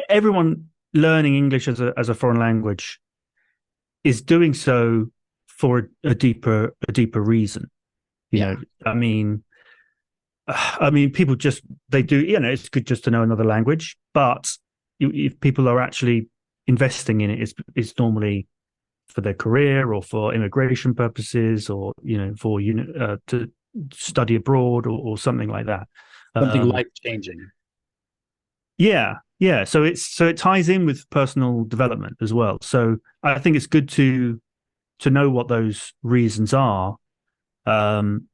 everyone learning English as a foreign language is doing so for a deeper reason. You Yeah. know, I mean, people just they do. You know, it's good just to know another language, but if people are actually investing in it, it's normally for their career or for immigration purposes, or for to study abroad, or something like that. Something Um, life changing. yeah, yeah. So it ties in with personal development as well. So I think it's good to know what those reasons are. Um,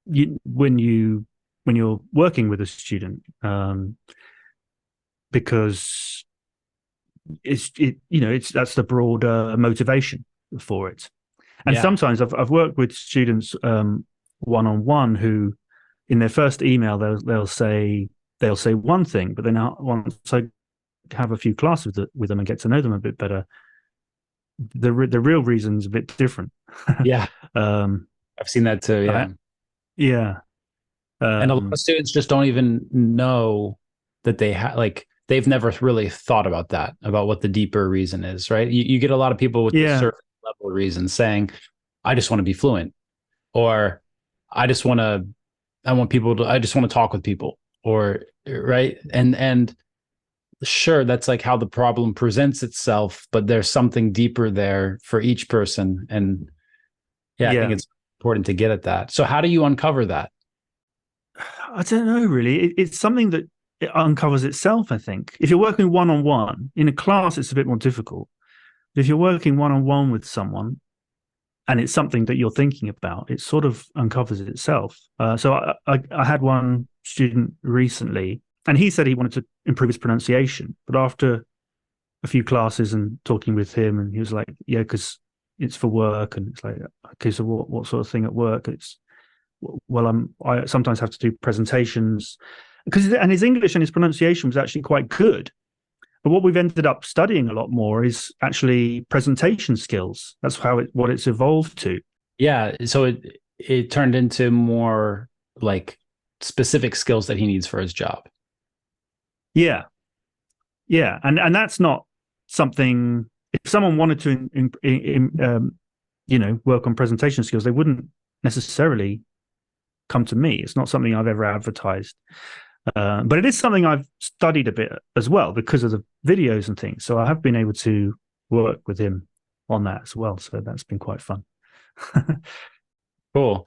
when you're working with a student, because it's that's the broader motivation for it. And Yeah. sometimes I've worked with students one on one who, in their first email, they'll say one thing, but then once I have a few classes with them and get to know them a bit better, the real reason's a bit different. Yeah. um, I've seen that too. I, Yeah. yeah, And a lot of students just don't even know that like they've never really thought about that, about what the deeper reason is, right? You get a lot of people with the yeah, surface level reason saying, I just want to be fluent, or I just want to, I just want to talk with people, or right. And sure, that's like how the problem presents itself, but there's something deeper there for each person. And yeah, I think yeah. it's important to get at that. So how do you uncover that? I don't know really. It's something that it uncovers itself. I think if you're working one on one in a class, it's a bit more difficult. But if you're working one on one with someone, and it's something that you're thinking about, it sort of uncovers it itself. So I had one student recently, and he said he wanted to improve his pronunciation, but after a few classes and talking with him, and he was like, "Yeah, because it's for work," and it's like, "Okay, so what sort of thing at work?" It's well, I sometimes have to do presentations and his English and his pronunciation was actually quite good. But what we've ended up studying a lot more is actually presentation skills. That's what it's evolved to. Yeah, so it turned into more like specific skills that he needs for his job. Yeah, yeah, and that's not something. If someone wanted to, work on presentation skills, they wouldn't necessarily come to me. It's not something I've ever advertised, but it is something I've studied a bit as well because of the videos and things. So I have been able to work with him on that as well. So that's been quite fun. Cool.